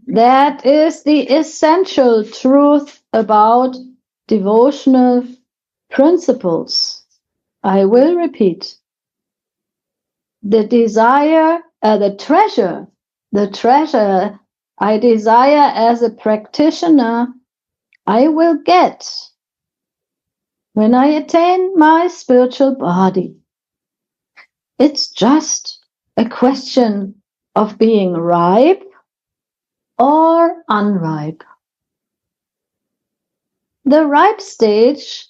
That is the essential truth about devotional principles. I will repeat. The desire, the treasure I desire as a practitioner, I will get when I attain my spiritual body. It's just a question of being ripe or unripe. The ripe stage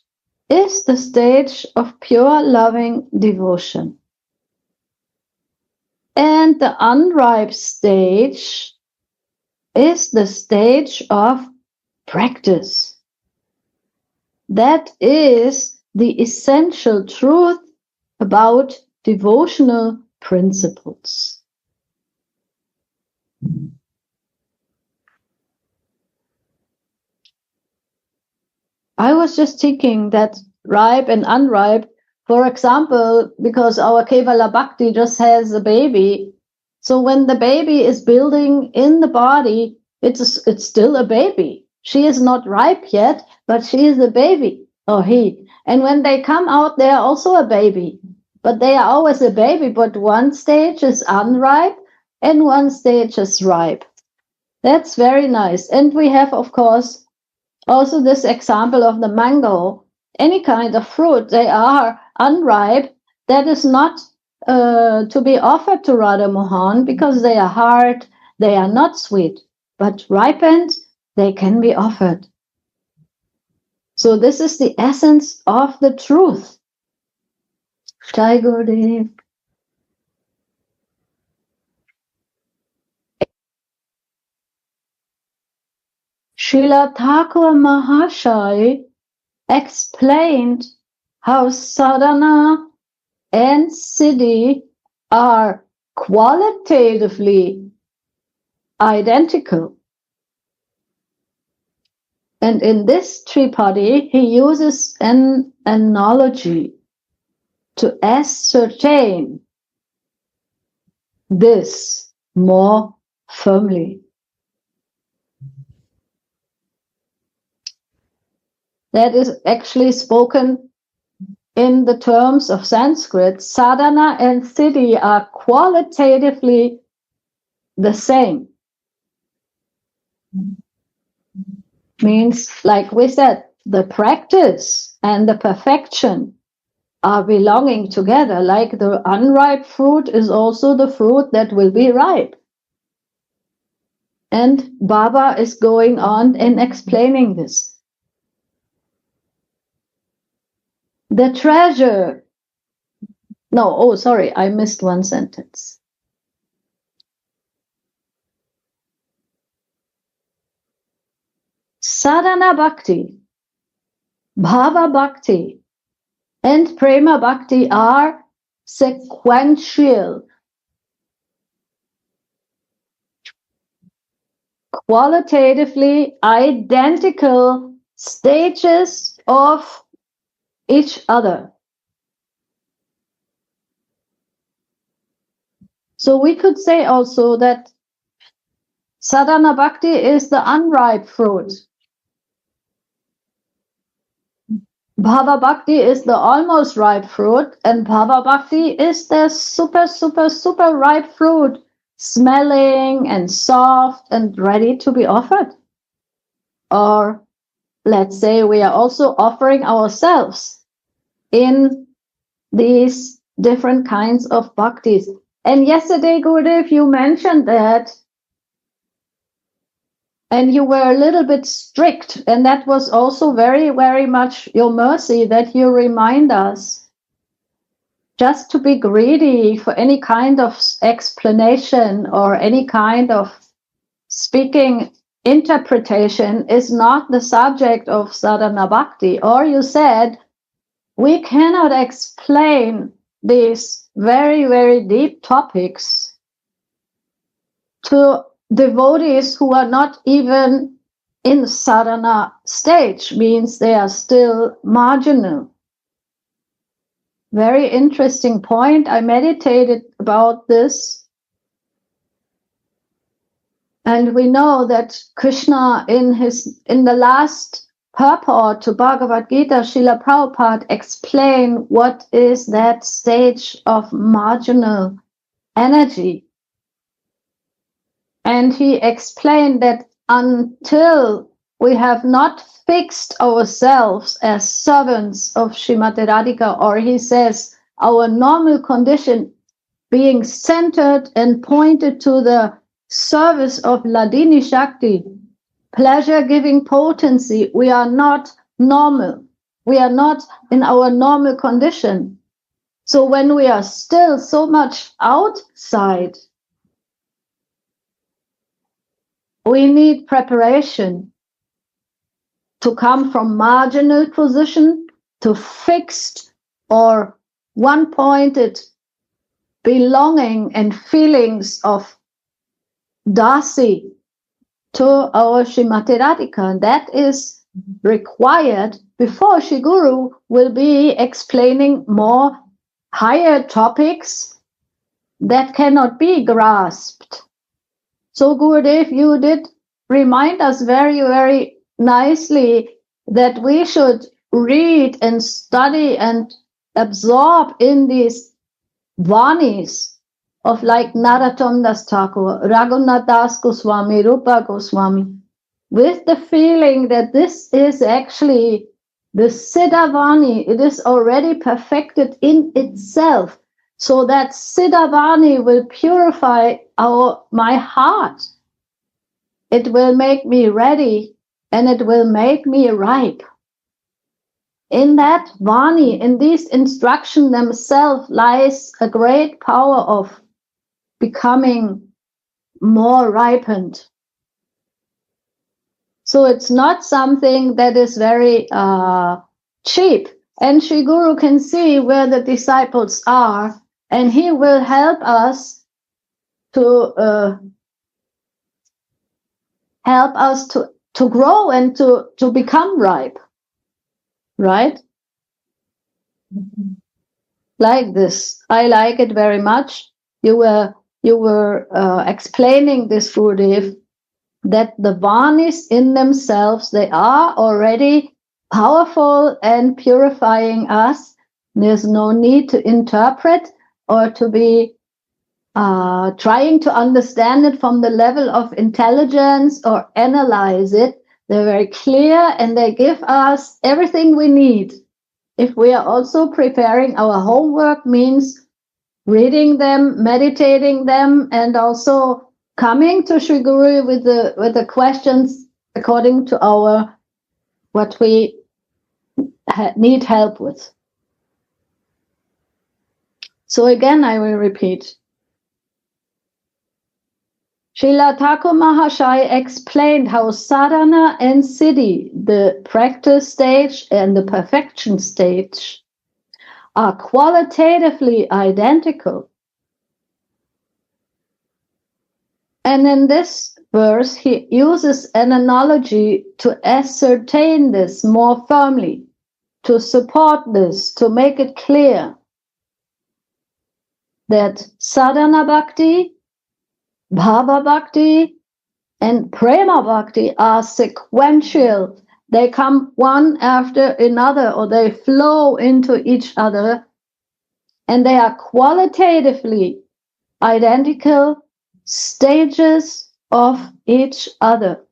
is the stage of pure loving devotion. And the unripe stage is the stage of practice. That is the essential truth about devotional principles. I was just thinking that ripe and unripe, for example, because our Kevala Bhakti just has a baby. So when the baby is building in the body, it's still a baby. She is not ripe yet, but she is a baby, or he. And when they come out, they are also a baby. But they are always a baby, but one stage is unripe and one stage is ripe. That's very nice. And we have, of course, also this example of the mango. Any kind of fruit, they are unripe. That is not to be offered to Radha Mohan because they are hard, they are not sweet. But ripened, they can be offered. So this is the essence of the truth. Jai Gurudev. Srila Thakur Mahashaya explained how sadhana and siddhi are qualitatively identical. And in this Tripadi, he uses an analogy to ascertain this more firmly. That is actually spoken in the terms of Sanskrit. Sadhana and siddhi are qualitatively the same. Means, like we said, the practice and the perfection are belonging together. Like the unripe fruit is also the fruit that will be ripe. And Baba is going on and explaining this. The treasure. No, oh, sorry, I missed one sentence. Sadhana Bhakti, Bhava Bhakti, and Prema Bhakti are sequential, qualitatively identical stages of each other. So we could say also that Sadhana Bhakti is the unripe fruit. Bhava Bhakti is the almost ripe fruit, and Bhava Bhakti is the super ripe fruit, smelling and soft and ready to be offered. Or let's say we are also offering ourselves in these different kinds of bhaktis. And yesterday, Gurudev, you mentioned that, and you were a little bit strict, and that was also very, very much your mercy that you remind us just to be greedy for any kind of explanation or any kind of speaking interpretation is not the subject of sadhana bhakti. Or you said, we cannot explain these very, very deep topics to devotees who are not even in sadhana stage, means they are still marginal. Very interesting point. I meditated about this. And we know that Krishna in the last purport to Bhagavad Gita, Srila Prabhupada explained what is that stage of marginal energy. And he explained that until we have not fixed ourselves as servants of Srimati Radhika, or he says our normal condition being centered and pointed to the service of Ladini Shakti, pleasure-giving potency, we are not normal. We are not in our normal condition. So when we are still so much outside, we need preparation to come from marginal position to fixed or one-pointed belonging and feelings of Dasi to our Srimati Radhika. And that is required before Shri Guru will be explaining more higher topics that cannot be grasped. So Gurudev, you did remind us very, very nicely that we should read and study and absorb in these Vanis of like Narottam Das Thakur, Raghunath Das Goswami, Rupa Goswami, with the feeling that this is actually the Siddha Vani. It is already perfected in itself. So that Siddha Vani will purify my heart. It will make me ready and it will make me ripe. In that Vani, in these instructions themselves, lies a great power of becoming more ripened. So it's not something that is very cheap. And Shri Guru can see where the disciples are, and he will help us to grow and to become ripe. Right? Like this. I like it very much. You were explaining this, Gurudev, that the Vanis in themselves, they are already powerful and purifying us. There's no need to interpret or to be trying to understand it from the level of intelligence or analyze it. They're very clear and they give us everything we need. If we are also preparing our homework, means reading them, meditating them, and also coming to Shri Guru with the questions according to what we need help with. So again, I will repeat. Srila Thakur Mahashaya explained how sadhana and siddhi, the practice stage and the perfection stage, are qualitatively identical. And in this verse, he uses an analogy to ascertain this more firmly, to support this, to make it clear that sadhana bhakti, Bhava Bhakti and Prema Bhakti are sequential. They come one after another, or they flow into each other, and they are qualitatively identical stages of each other.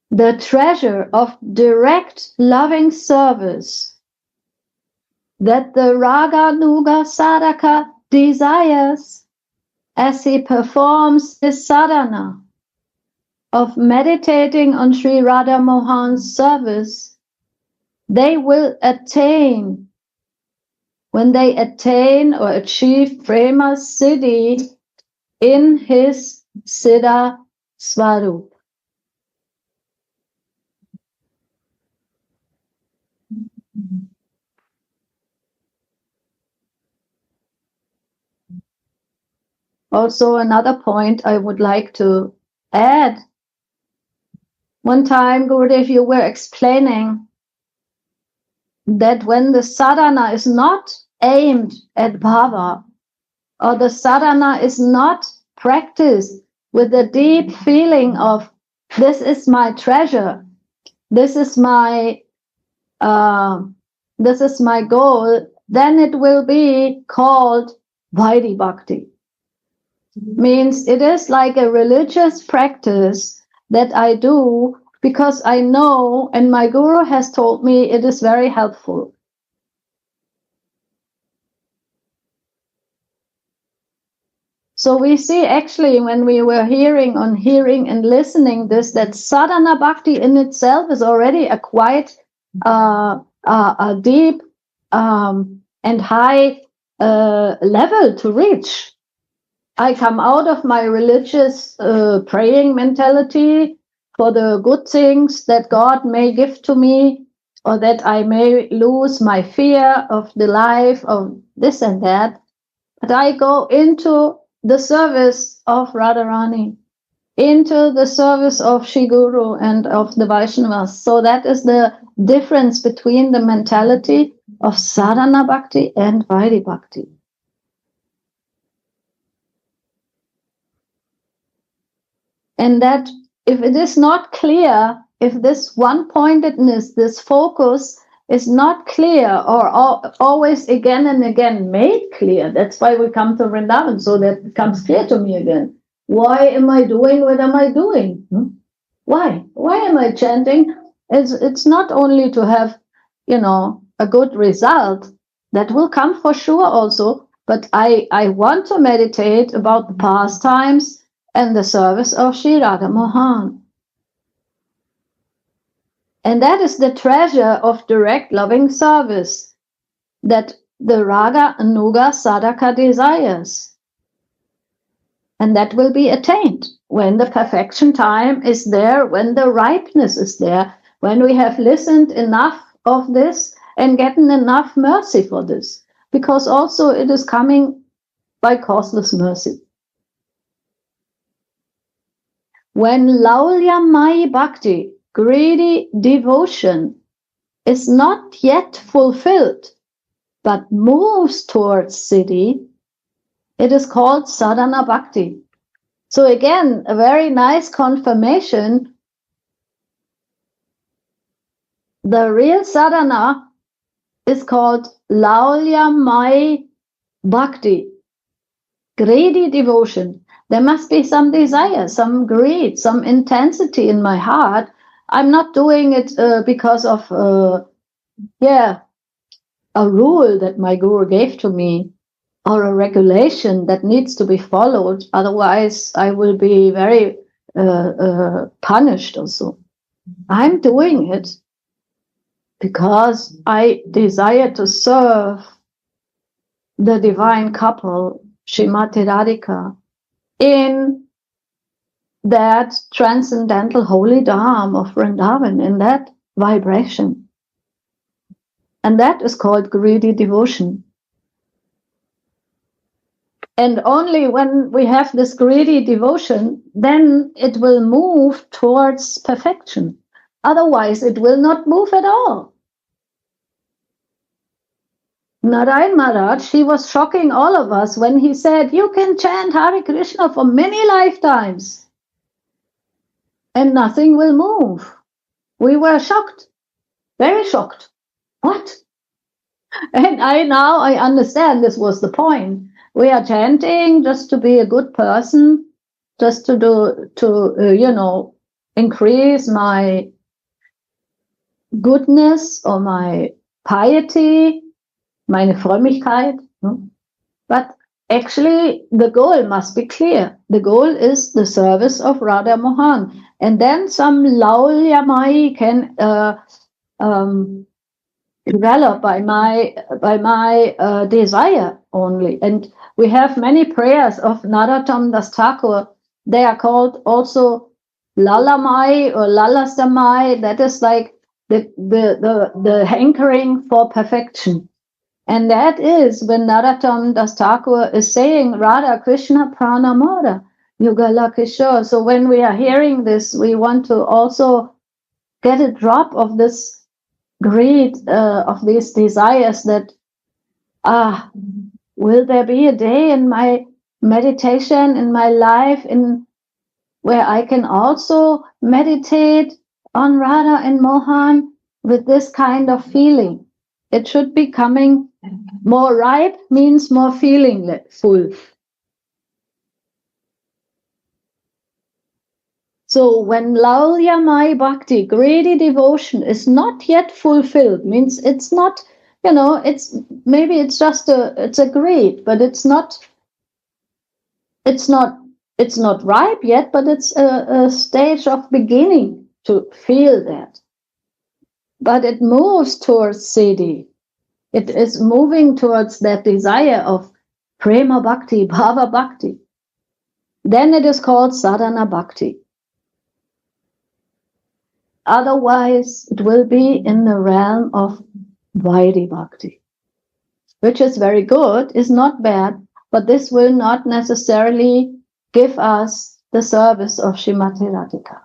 The treasure of direct loving service that the Raganuga Sadhaka desires as he performs his sadhana of meditating on Sri Radha Mohan's service, they will attain. When they attain or achieve Prema Siddhi in his Siddha Swarup. Also, another point I would like to add. One time, Gurudev, you were explaining that when the sadhana is not aimed at bhava, or the sadhana is not practiced with a deep feeling of, this is my treasure, this is my goal, then it will be called Vaidhi Bhakti. Means it is like a religious practice that I do because I know, and my guru has told me it is very helpful. So we see actually when we were hearing and listening this, that sadhana bhakti in itself is already a quite a deep and high level to reach. I come out of my religious praying mentality for the good things that God may give to me, or that I may lose my fear of the life of this and that. But I go into the service of Radharani, into the service of Shri Guru and of the Vaishnavas. So that is the difference between the mentality of sadhana bhakti and Vaidhi bhakti. And that if it is not clear, if this one-pointedness, this focus is not clear or always again and again made clear, that's why we come to Vrindavan, so that it comes clear to me again. Why am I doing what am I doing? Why? Why am I chanting? It's not only to have, a good result. That will come for sure also, but I want to meditate about the pastimes and the service of Sri Radha Mohan. And that is the treasure of direct loving service that the Raga Anuga Sadhaka desires. And that will be attained when the perfection time is there, when the ripeness is there, when we have listened enough of this and gotten enough mercy for this. Because also it is coming by causeless mercy. When Laulyamai Bhakti, greedy devotion, is not yet fulfilled, but moves towards Siddhi, it is called sadhana bhakti. So again, a very nice confirmation. The real sadhana is called Laulyamai Bhakti, greedy devotion. There must be some desire, some greed, some intensity in my heart. I'm not doing it because of, a rule that my guru gave to me, or a regulation that needs to be followed. Otherwise, I will be very punished also. I'm doing it because I desire to serve the divine couple, Srimati Radhika, in that transcendental holy dham of Vrindavan, in that vibration. And that is called greedy devotion. And only when we have this greedy devotion, then it will move towards perfection. Otherwise, it will not move at all. Narayan Maharaj, he was shocking all of us when he said, you can chant Hare Krishna for many lifetimes and nothing will move. We were shocked, very shocked. What? And I understand this was the point. We are chanting just to be a good person, just to increase my goodness or my piety, meine Frömmigkeit. But actually, the goal must be clear. The goal is the service of Radha Mohan. And then some laulyamai can develop by my desire only. And we have many prayers of Narottam Das Thakur. They are called also lalamai or lalasamai. That is like the hankering for perfection. And that is when Narottam Das Thakur is saying Radha Krishna Pranamara Yugala Kishore. So when we are hearing this, we want to also get a drop of this greed, of these desires that Will there be a day in my meditation, in my life, where I can also meditate on Radha and Mohan with this kind of feeling? It should be coming more ripe, means more feelingful. So when Laulyamai Bhakti, greedy devotion, is not yet fulfilled, means it's not, it's maybe it's just it's a greed, but it's not ripe yet, but it's a stage of beginning to feel that. But it moves towards Siddhi. It is moving towards that desire of Prema Bhakti, Bhava Bhakti. Then it is called Sadhana Bhakti. Otherwise, it will be in the realm of Vaidhi Bhakti, which is very good, is not bad, but this will not necessarily give us the service of Srimati Radhika.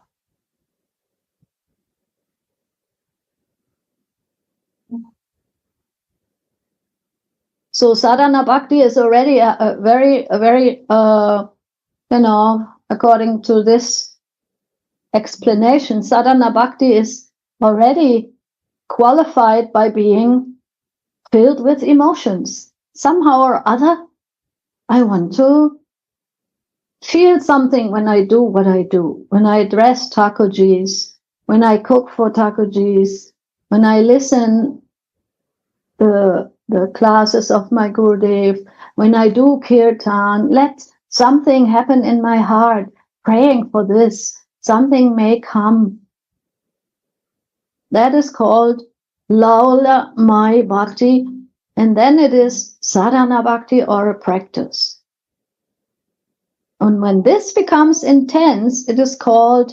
So Sadhana Bhakti is already a very, according to this explanation, Sadhana Bhakti is already qualified by being filled with emotions. Somehow or other, I want to feel something when I do what I do. When I dress Thakurjis, when I cook for Thakurjis, when I listen the classes of my Gurudev, when I do kirtan, let something happen in my heart, praying for this, something may come. That is called Laula Mai Bhakti, and then it is Sadhana Bhakti, or a practice. And when this becomes intense, it is called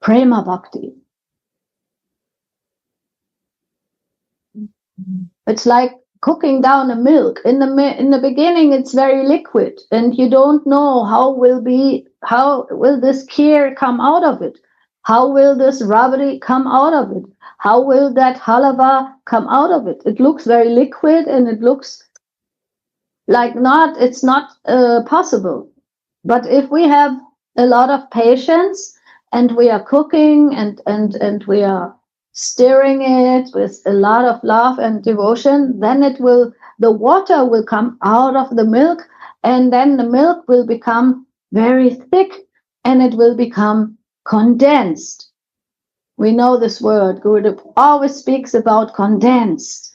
Prema Bhakti. It's like cooking down a milk. In the beginning, it's very liquid, and you don't know how will this kheer come out of it? How will this rabdi come out of it? How will that halava come out of it? It looks very liquid, and it looks like it's not possible. But if we have a lot of patience, and we are cooking and we are stirring it with a lot of love and devotion, then the water will come out of the milk, and then the milk will become very thick, and it will become condensed. We know this word. Gurudev always speaks about condensed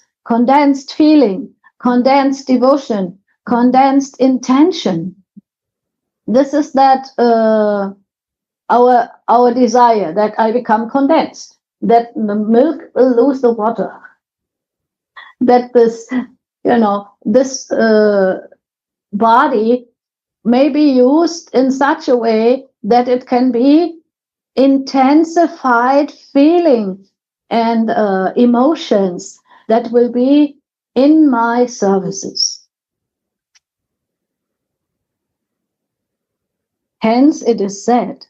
feeling, condensed devotion, condensed intention. This is that our desire, that I become condensed, that the milk will lose the water, that this body may be used in such a way that it can be intensified feeling and emotions that will be in my services. Hence it is said,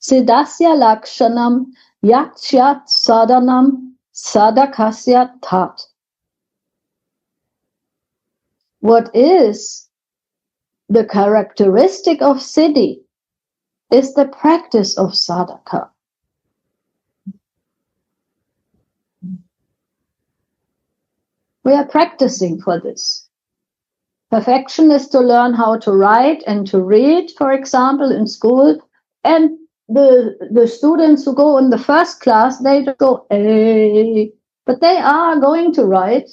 Siddhasya lakshanam yakchyat sadhanam sadhakasya tat. What is the characteristic of Siddhi is the practice of sadhaka. We are practicing for this. Perfection is to learn how to write and to read, for example, in school. And the students who go in the first class, they just go, hey, but they are going to write.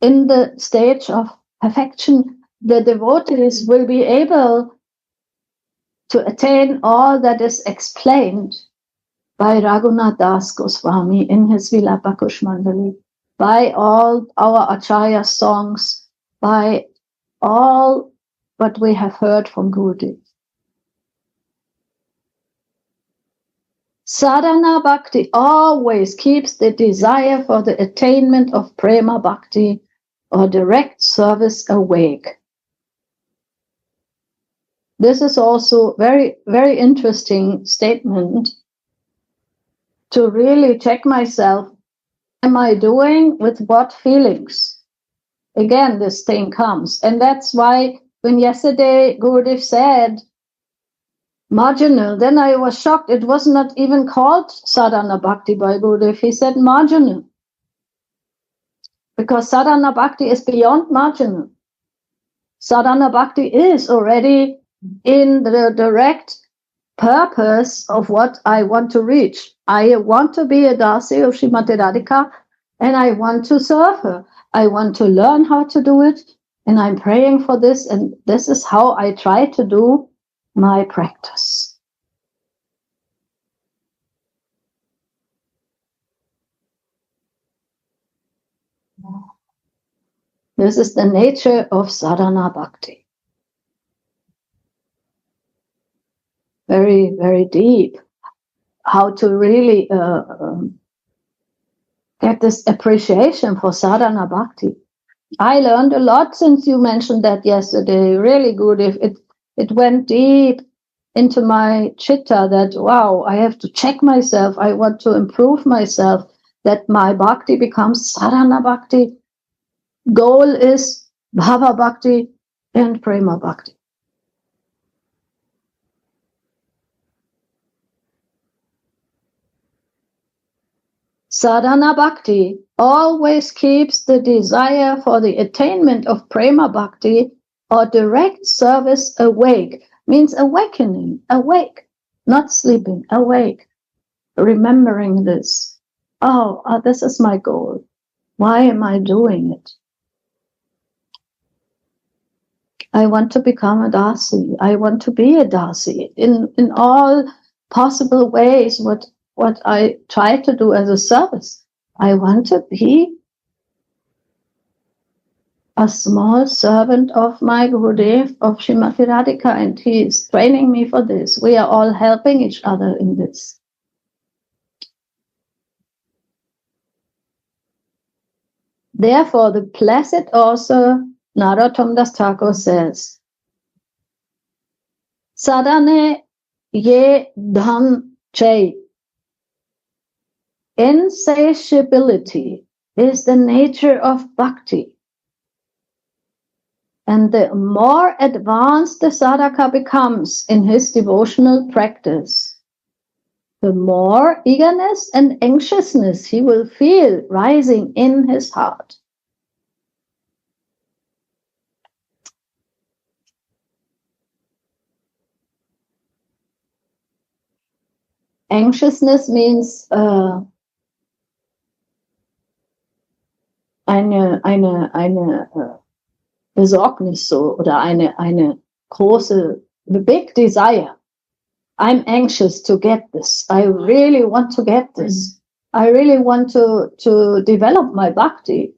In the stage of perfection, the devotees will be able to attain all that is explained by Raghunath Das Goswami in his Vilapa Kushmandali, by all our Acharya songs, by all what we have heard from Gurudev. Sadhana Bhakti always keeps the desire for the attainment of Prema Bhakti, or direct service, awake. This is also very, very interesting statement to really check myself. am I doing? With what feelings? Again, this thing comes. And that's why when yesterday Gurudev said marginal, then I was shocked. It was not even called sadhana bhakti by Gurudev. He said marginal. Because sadhana bhakti is beyond marginal. Sadhana bhakti is already in the direct purpose of what I want to reach. I want to be a Dasi of Srimati Radhika, and I want to serve her. I want to learn how to do it, and I'm praying for this, and this is how I try to do my practice. This is the nature of sadhana bhakti. Very, very deep. How to really get this appreciation for sadhana bhakti. I learned a lot since you mentioned that yesterday. Really good. If it went deep into my chitta that, wow, I have to check myself. I want to improve myself, that my bhakti becomes sadhana bhakti. Goal is bhava bhakti and prema bhakti. Sadhana bhakti always keeps the desire for the attainment of prema bhakti or direct service awake. Means awakening, awake, not sleeping, awake, remembering this. Oh, this is my goal. Why am I doing it? I want to become a Dasi. I want to be a Dasi in all possible ways. What I try to do as a service. I want to be a small servant of my Gurudev, of Srimati Radhika, and he is training me for this. We are all helping each other in this. Therefore, the blessed author Narottam Das Thakur says, Sadhane ye dham chay. Insatiability is the nature of bhakti. And the more advanced the sadhaka becomes in his devotional practice, the more eagerness and anxiousness he will feel rising in his heart. Anxiousness means eine Besorgnis so, oder eine große, big desire. I'm anxious to get this. I really want to get this. I really want to develop my bhakti.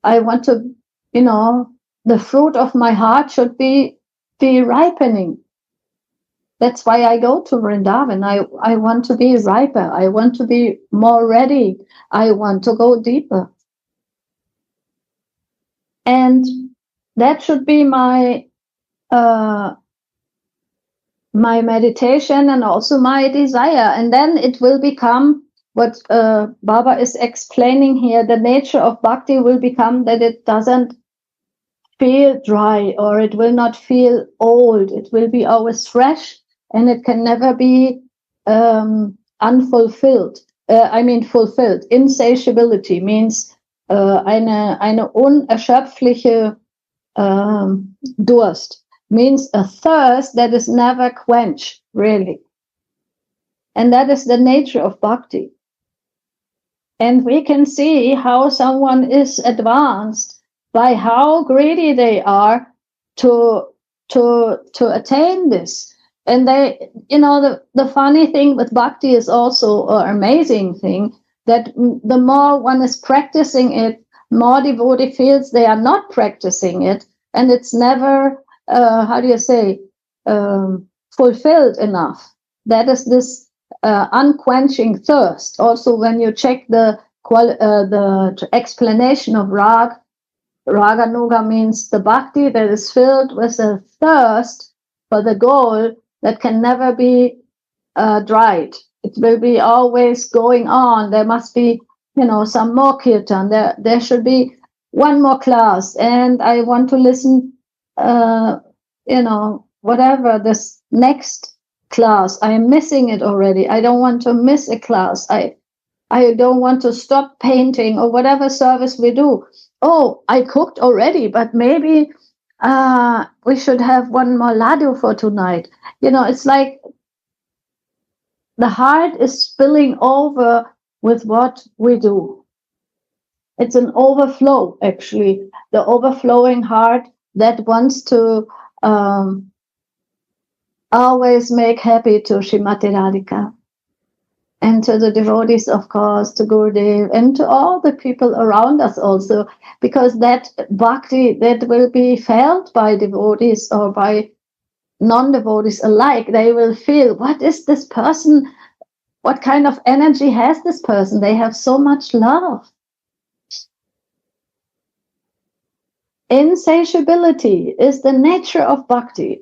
I want to, the fruit of my heart should be ripening. That's why I go to Vrindavan. I want to be riper. I want to be more ready. I want to go deeper. And that should be my meditation and also my desire. And then it will become what Baba is explaining here. The nature of bhakti will become that it doesn't feel dry, or it will not feel old. It will be always fresh, and it can never be unfulfilled. Fulfilled. Insatiability means eine unerschöpfliche Durst, means a thirst that is never quenched, really. And that is the nature of bhakti. And we can see how someone is advanced by how greedy they are to attain this. And they, the funny thing with bhakti is also an amazing thing, that the more one is practicing it, more devotee feels they are not practicing it, and it's never, fulfilled enough. That is this unquenching thirst. Also, when you check the explanation of Raga Nuga means the bhakti that is filled with a thirst for the goal that can never be dried. It will be always going on. There must be some more kirtan. There should be one more class, and I want to listen, whatever this next class. I am missing it already. I don't want to miss a class. I don't want to stop painting or whatever service we do. Oh, I cooked already, but maybe we should have one more laddu for tonight. It's like the heart is spilling over with what we do. It's an overflow, actually, the overflowing heart that wants to always make happy to Srimati Radhika. And to the devotees, of course, to Gurudev, and to all the people around us also, because that bhakti that will be felt by devotees or by non-devotees alike, they will feel, what is this person? What kind of energy has this person? They have so much love. Insatiability is the nature of bhakti.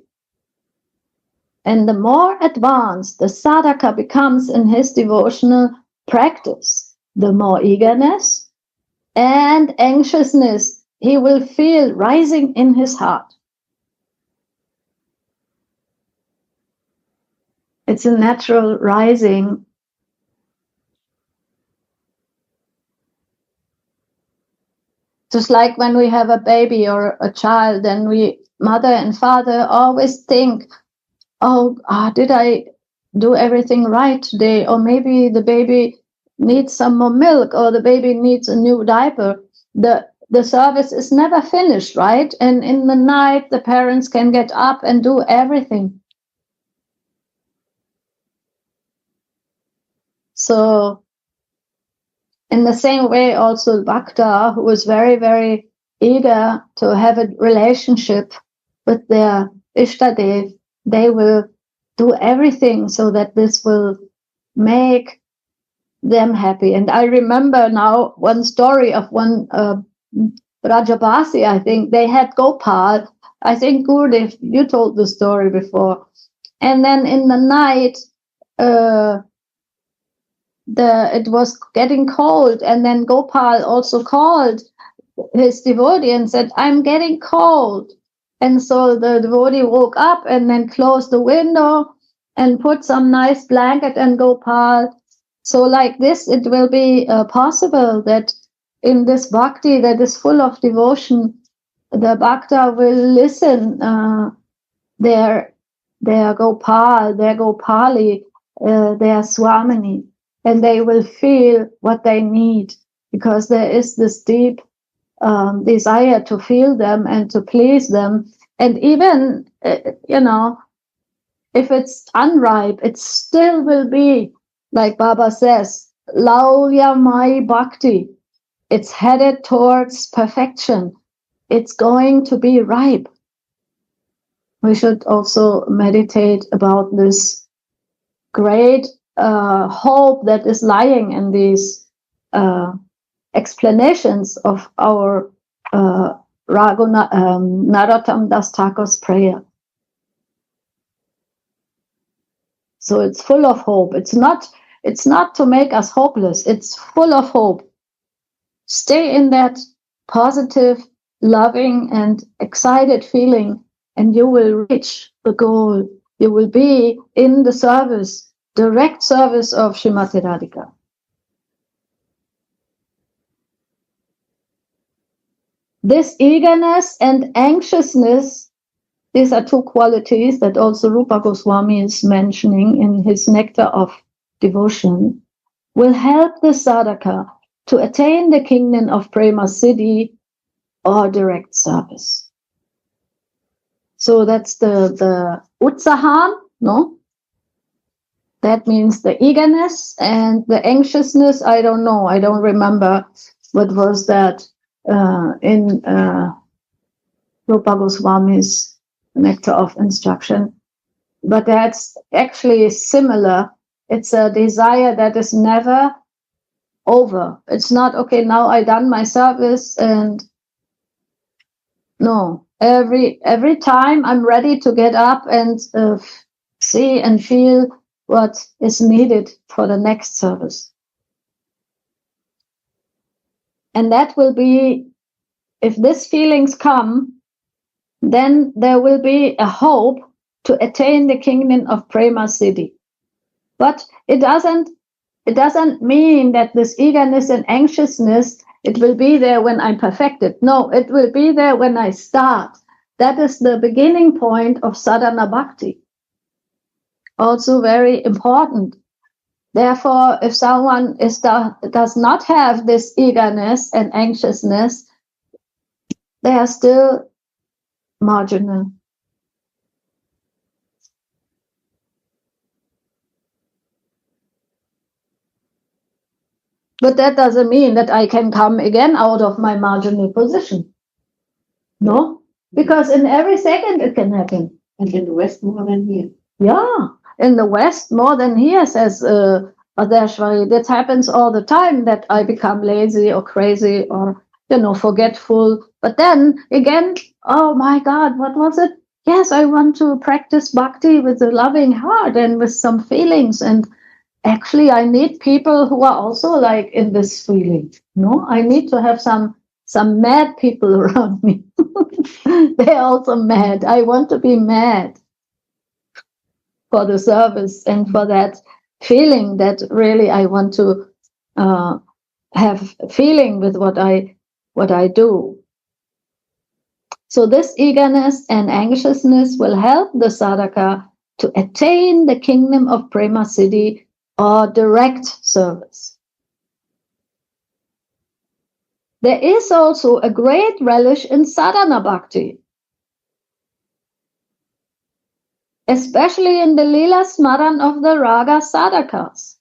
And the more advanced the sadhaka becomes in his devotional practice, the more eagerness and anxiousness he will feel rising in his heart. It's a natural rising. Just like when we have a baby or a child, then mother and father always think, did I do everything right today? Or maybe the baby needs some more milk, or the baby needs a new diaper. The service is never finished, right? And in the night, the parents can get up and do everything. So in the same way, also Bhakta, who is very, very eager to have a relationship with their Ishtadev, they will do everything so that this will make them happy. And I remember now one story of one Rajabasi, I think. They had Gopal. I think, Gurudev, you told the story before. And then in the night, it was getting cold, and then Gopal also called his devotee and said, I'm getting cold. And so the devotee woke up and then closed the window and put some nice blanket and Gopal. So like this, it will be possible that in this bhakti that is full of devotion, the bhakta will listen their Gopal, their Gopali, their Swamini, and they will feel what they need, because there is this deep desire to feel them and to please them. And even, if it's unripe, it still will be, like Baba says, Laulya Mai Bhakti. It's headed towards perfection. It's going to be ripe. We should also meditate about this great hope that is lying in these explanations of our Narottam Das Thakur's prayer. So it's full of hope. It's not to make us hopeless. It's full of hope. Stay in that positive, loving, and excited feeling, and you will reach the goal. You will be in the service, direct service of Srimati Radhika. This eagerness and anxiousness, these are two qualities that also Rupa Goswami is mentioning in his Nectar of Devotion, will help the sadhaka to attain the kingdom of Prema Siddhi or direct service. So that's the utsahan, no? That means the eagerness, and the anxiousness, I don't know. I don't remember what was that in Rupa Goswami's Nectar of Instruction. But that's actually similar. It's a desire that is never over. It's not, okay, now I done my service, and no. Every time I'm ready to get up and see and feel what is needed for the next service. And that will be, if these feelings come, then there will be a hope to attain the kingdom of Prema Siddhi. But it doesn't mean that this eagerness and anxiousness, it will be there when I'm perfected. No, it will be there when I start. That is the beginning point of sadhana bhakti. Also very important. Therefore, if someone does not have this eagerness and anxiousness, they are still marginal. But that doesn't mean that I can come again out of my marginal position. No, because in every second it can happen. And in the West more than here. Yeah, in the West more than here, says Adeshwari. That happens all the time, that I become lazy or crazy or, forgetful. But then again, oh my God, what was it? Yes, I want to practice bhakti with a loving heart and with some feelings. And actually, I need people who are also like in this feeling. No, I need to have some mad people around me. They're also mad. I want to be mad for the service and for that feeling that really I want to have feeling with what I do. So this eagerness and anxiousness will help the sadhaka to attain the kingdom of Prema Siddhi or direct service. There is also a great relish in sadhana bhakti, especially in the lila smaran of the raga sadhakas.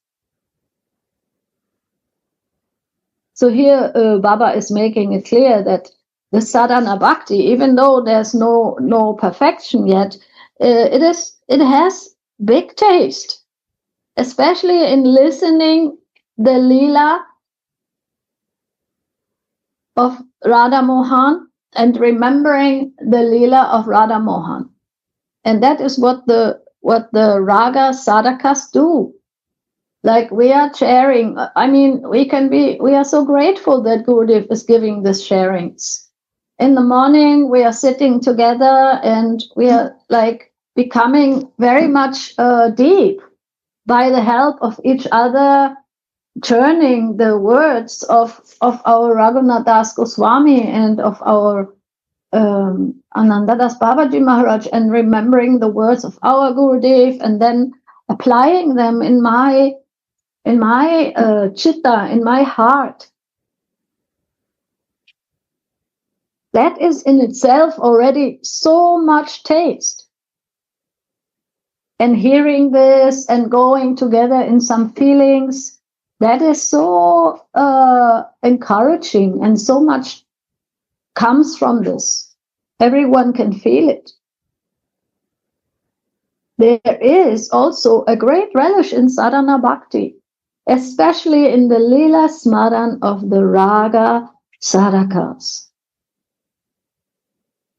So here Baba is making it clear that the sadhana bhakti, even though there's no perfection yet, it has big taste, especially in listening the lila of Radha Mohan and remembering the lila of Radha Mohan. And that is what the raga sadhakas do. Like we are sharing. I mean, we are so grateful that Gurudev is giving these sharings. In the morning, we are sitting together and we are like becoming very much deep by the help of each other, turning the words of our Raghunath Das Goswami and of our Anandadas Babaji Maharaj, and remembering the words of our Gurudev and then applying them in my chitta, in my heart. That is in itself already so much taste. And hearing this and going together in some feelings, that is so encouraging, and so much comes from this. Everyone can feel it. There is also a great relish in sadhana bhakti, especially in the lila smaran of the raga sadhakas.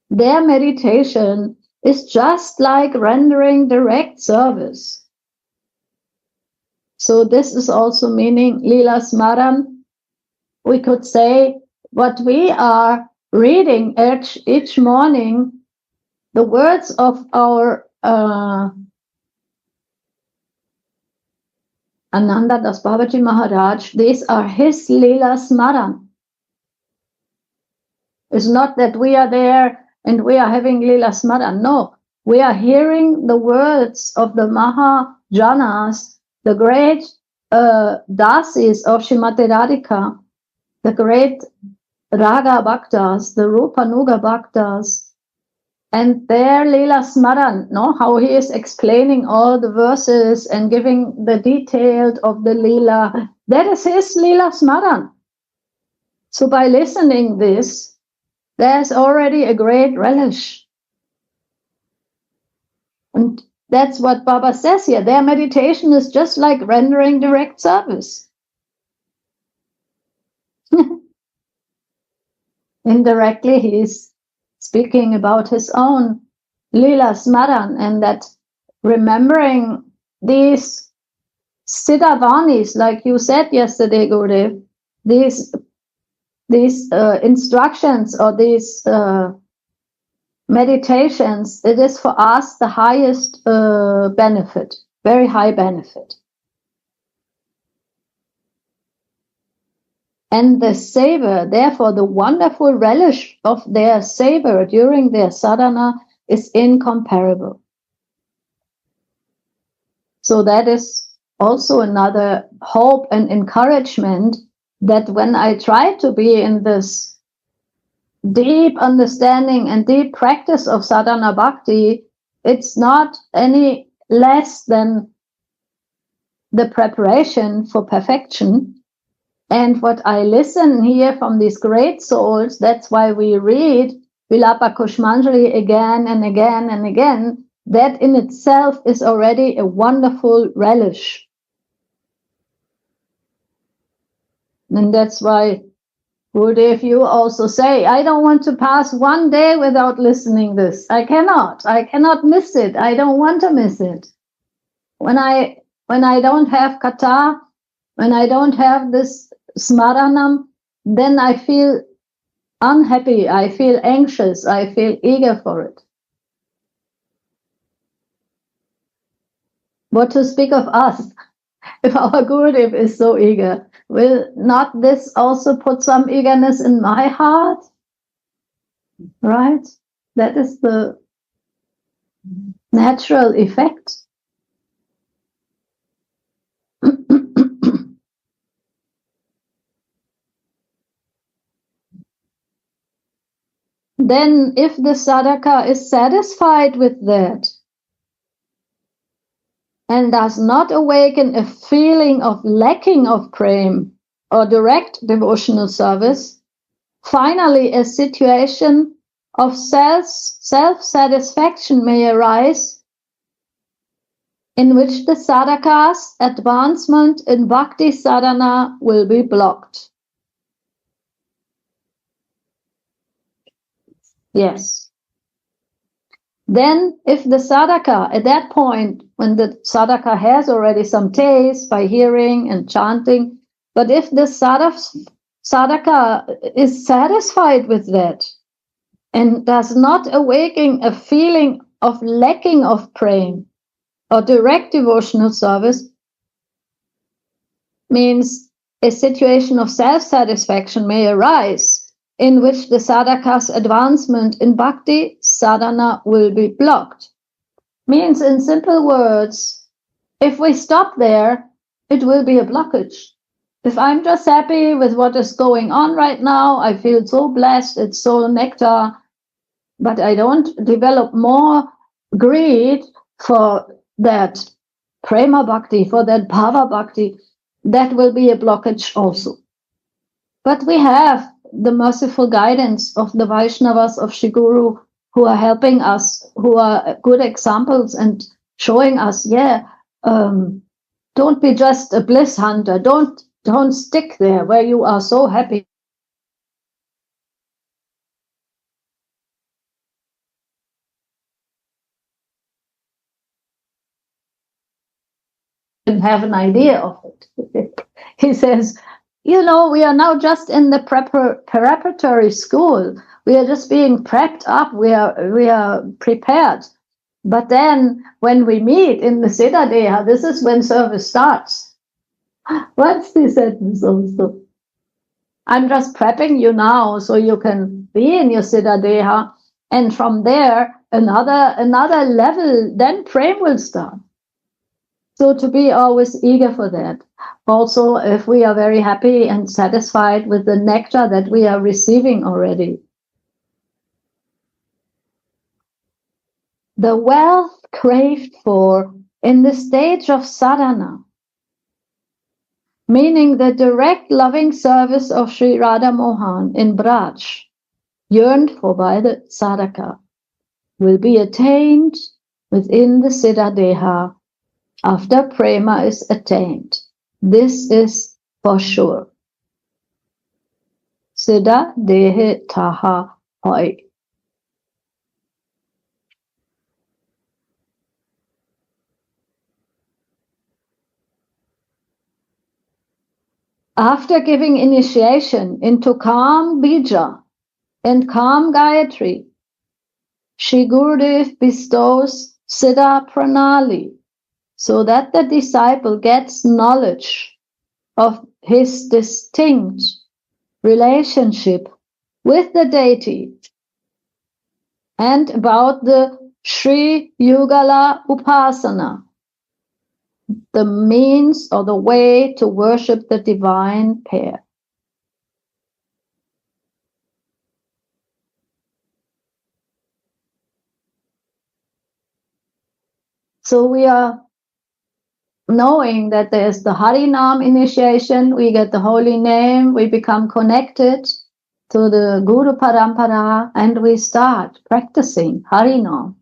Their meditation is just like rendering direct service. So this is also meaning lila smaran. We could say what we are reading each morning, the words of our Ananda Das Babaji Maharaj, these are his lila smaran. It's not that we are there and we are having lila smaran. No, we are hearing the words of the Mahajanas, the great dasis of Srimati Radhika, the great Raga Bhaktas, the Rupanuga Bhaktas, and their lila smaran, no? How he is explaining all the verses and giving the detail of the lila. That is his lila smaran. So by listening this, there's already a great relish. And that's what Baba says here. Their meditation is just like rendering direct service. Indirectly, he's speaking about his own lila smaran, and that remembering these siddhavanis, like you said yesterday, Gurudev, these these instructions or these meditations, it is for us the highest benefit, very high benefit. And the savor, therefore, the wonderful relish of their savor during their sadhana is incomparable. So that is also another hope and encouragement that when I try to be in this deep understanding and deep practice of sadhana bhakti, it's not any less than the preparation for perfection. And what I listen here from these great souls, that's why we read Vilapa Kushmanjali again and again and again. That in itself is already a wonderful relish. And that's why, Gurudev, you also say, I don't want to pass one day without listening this. I cannot miss it. I don't want to miss it. When I don't have kata, when I don't have this smaranam, then I feel unhappy, I feel anxious, I feel eager for it. What to speak of us? If our Gurudev is so eager, will not this also put some eagerness in my heart? Right? That is the natural effect. Then if the sadhaka is satisfied with that and does not awaken a feeling of lacking of prema or direct devotional service, finally a situation of self-satisfaction may arise in which the sadhaka's advancement in bhakti sadhana will be blocked. Yes. Then if the sadhaka, at that point, when the sadhaka has already some taste by hearing and chanting, but if the sadhaka is satisfied with that and does not awaken a feeling of lacking of prema or direct devotional service, means a situation of self-satisfaction may arise in which the sadhaka's advancement in bhakti sadhana will be blocked. Means, in simple words, if we stop there, it will be a blockage. If I'm just happy with what is going on right now, I feel so blessed, it's so nectar, but I don't develop more greed for that prema bhakti, for that bhava bhakti, that will be a blockage also. But we have the merciful guidance of the Vaishnavas of Shri Guru who are helping us, who are good examples and showing us, don't be just a bliss hunter. Don't stick there where you are so happy. And have an idea of it. He says, we are now just in the preparatory school. We are just being prepped up. We are prepared. But then when we meet in the Siddha Deha, this is when service starts. What's the sentence also? I'm just prepping you now so you can be in your Siddha Deha. And from there, another level, then prema will start. So to be always eager for that. Also, if we are very happy and satisfied with the nectar that we are receiving already. The wealth craved for in the stage of sadhana, meaning the direct loving service of Sri Radha Mohan in Braj, yearned for by the sadhaka, will be attained within the Siddha Deha after prema is attained. This is for sure. Siddha Dehe Taha Hoy. After giving initiation into Kam Bija and Kam Gayatri, Shri Gurudev bestows Siddha Pranali so that the disciple gets knowledge of his distinct relationship with the deity and about the Sri Yugala Upasana, the means or the way to worship the divine pair. So we are knowing that there's the Harinam initiation, we get the holy name, we become connected to the Guru Parampara, and we start practicing Harinam.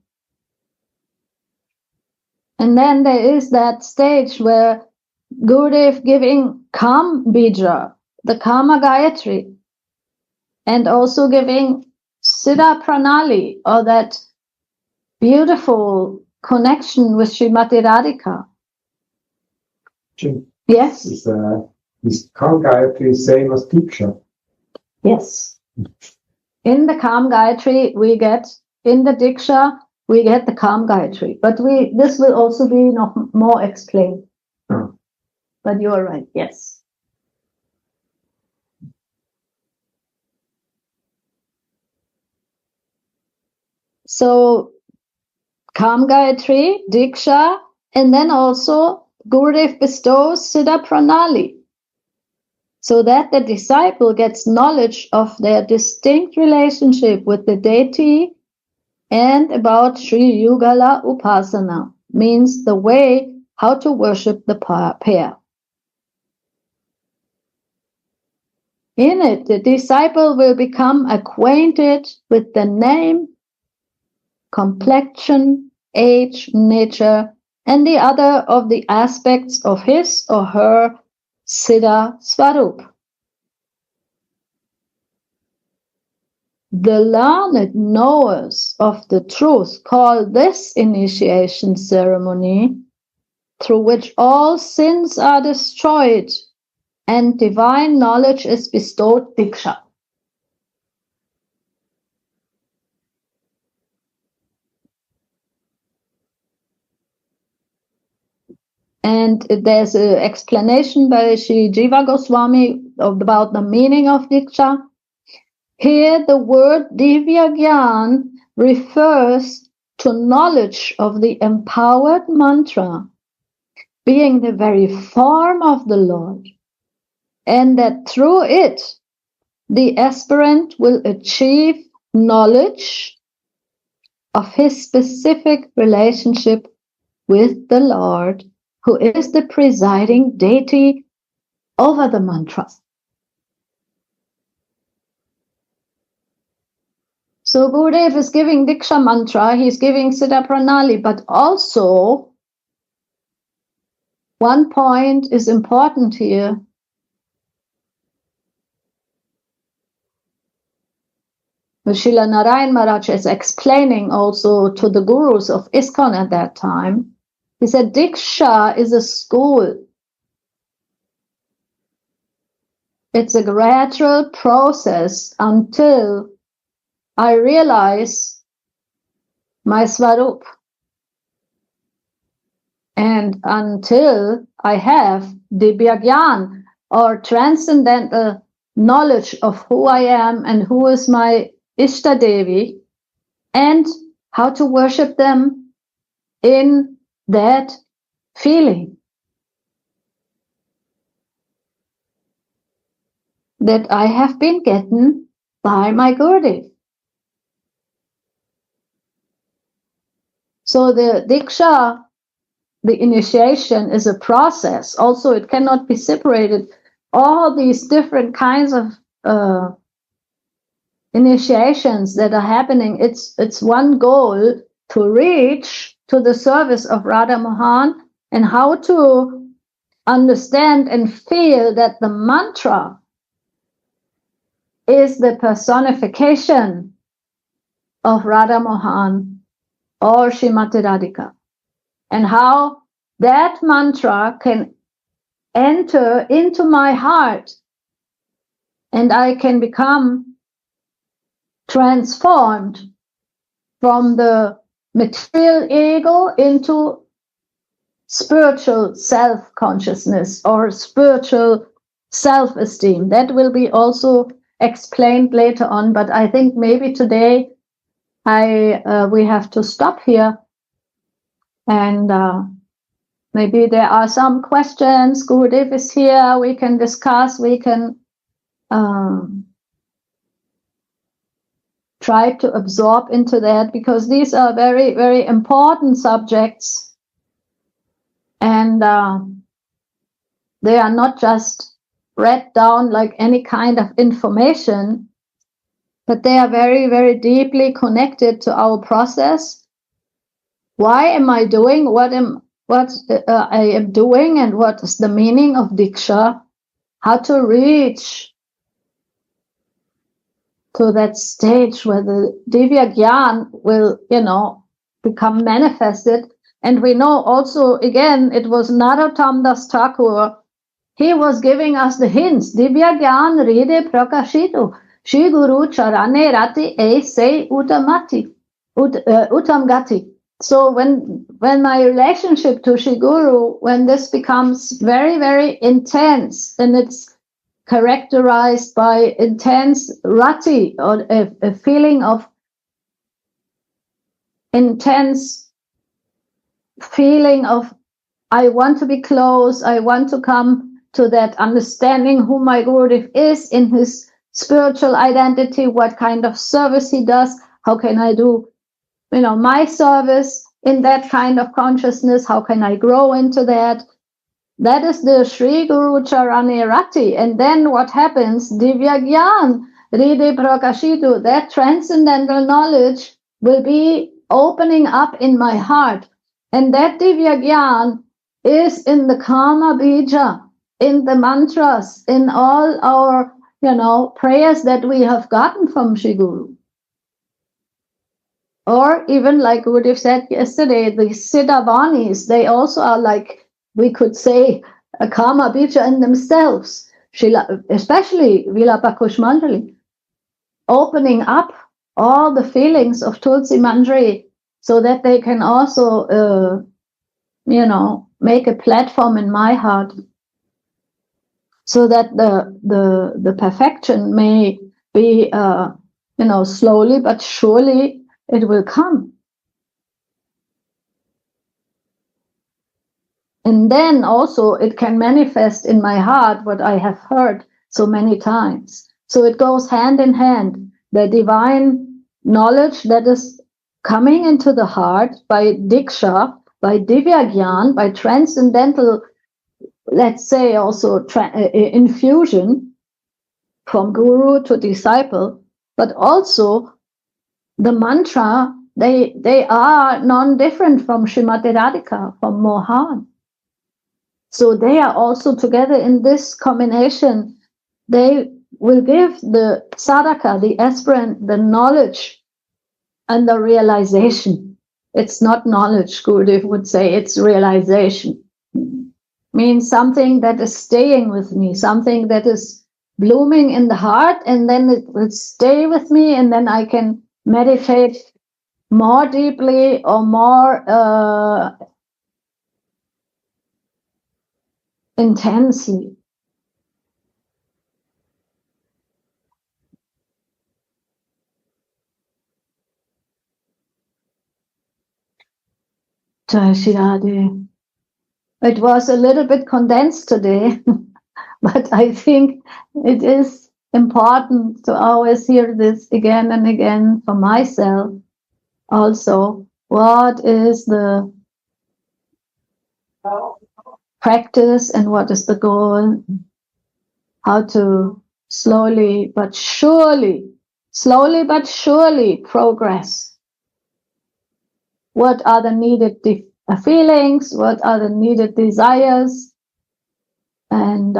And then there is that stage where Gurudev giving Kam Bija, the Kama Gayatri, and also giving Siddha Pranali, or that beautiful connection with Srimati Radhika. Yes? Is Kam Gayatri same as Diksha? Yes. In the Kam Gayatri, we get, in the Diksha, we get the Kam Gayatri. But this will also be noch more explained. Oh. But you are right, yes. So, Kam Gayatri, Diksha, and then also Gurudev bestows Siddha Pranali, so that the disciple gets knowledge of their distinct relationship with the deity and about Sri Yugala Upasana, means the way how to worship the pair. In it, the disciple will become acquainted with the name, complexion, age, nature, and the other of the aspects of his or her Siddha Swarup. The learned knowers of the truth call this initiation ceremony, through which all sins are destroyed and divine knowledge is bestowed, Diksha. And there's an explanation by Sri Jiva Goswami about the meaning of Diksha. Here the word Divya Gyan refers to knowledge of the empowered mantra being the very form of the Lord, and that through it the aspirant will achieve knowledge of his specific relationship with the Lord, who is the presiding deity over the mantra. So Gurudev is giving Diksha mantra, he's giving Siddha Pranali, but also one point is important here. Srila Narayan Maharaj is explaining also to the gurus of ISKCON at that time. He said Diksha is a school. It's a gradual process until I realize my Swarup, and until I have Divya Gyan, or transcendental knowledge of who I am and who is my Ishta Devi, and how to worship them in that feeling that I have been gotten by my Gurudev. So the Diksha, the initiation, is a process. Also, it cannot be separated. All these different kinds of initiations that are happening, it's one goal to reach to the service of Radha Mohan, and how to understand and feel that the mantra is the personification of Radha Mohan or Srimati Radhika, and how that mantra can enter into my heart, and I can become transformed from the material ego into spiritual self-consciousness or spiritual self-esteem. That will be also explained later on, but I think maybe today we have to stop here, and maybe there are some questions. Gurudev is here, we can discuss, we can try to absorb into that, because these are very, very important subjects, and they are not just read down like any kind of information, but they are very, very deeply connected to our process. Why am I doing what I am doing, and what is the meaning of Diksha? How to reach to that stage where the Divya Gyan will, become manifested. And we know also, again, it was Narottam Das Thakur. He was giving us the hints. Divya Gyan Ride Prakashito. Shri Guru Charane Rati Aise Utamati. Utamgati. So when my relationship to Shri Guru, when this becomes very, very intense, and it's characterized by intense rati, or a feeling of intense feeling of, I want to be close, I want to come to that understanding who my Gurudev is in his spiritual identity, what kind of service he does, how can I do, my service in that kind of consciousness, how can I grow into that? That is the Sri Guru Charane Rati. And then what happens? Divya Gyan, Ride Prakashitu, that transcendental knowledge will be opening up in my heart. And that Divya Gyan is in the Karma Bija, in the mantras, in all our, prayers that we have gotten from Sri Guru. Or even like Gurudev said yesterday, the Siddhavanis, they also are like, we could say, a karma bija in themselves, especially Vilapa Kushmandali, opening up all the feelings of Tulsi Manjari so that they can also, make a platform in my heart, so that the perfection may be, slowly but surely it will come. And then also it can manifest in my heart what I have heard so many times. So it goes hand in hand. The divine knowledge that is coming into the heart by Diksha, by Divya Gyan, by transcendental, let's say also infusion from guru to disciple, but also the mantra, they are non-different from Srimati Radhika, from Mohan. So they are also together in this combination. They will give the sadhaka, the aspirant, the knowledge and the realization. It's not knowledge, Gurudev would say, it's realization. Means something that is staying with me, something that is blooming in the heart, and then it will stay with me, and then I can meditate more deeply or more intensely. Jai Shri Radhe. It was a little bit condensed today, but I think it is important to always hear this again and again for myself also. What is the practice and what is the goal? How to slowly but surely progress. What are the needed feelings? What are the needed desires? And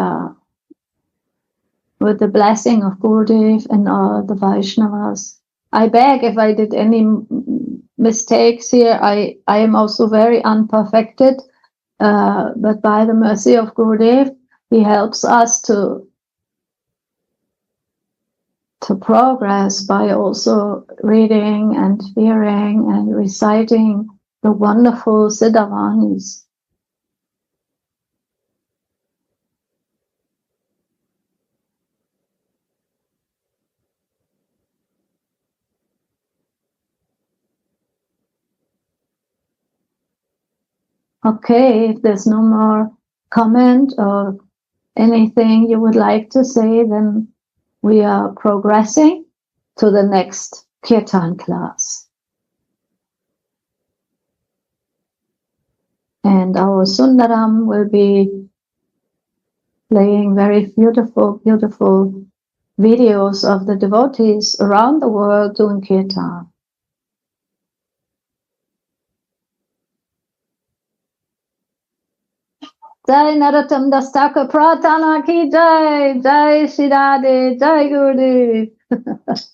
with the blessing of Gurudev and all the Vaishnavas, I beg if I did any mistakes here. I am also very unperfected, but by the mercy of Gurudev, he helps us to progress by also reading and hearing and reciting the wonderful Siddhavanis. Okay, if there's no more comment or anything you would like to say, then we are progressing to the next kirtan class. And our Sundaram will be playing very beautiful, beautiful videos of the devotees around the world doing kirtan. Jai Narottam Das Thakur Pratana Ki Jai, Jai Shri Radhe, Jai Gurudev.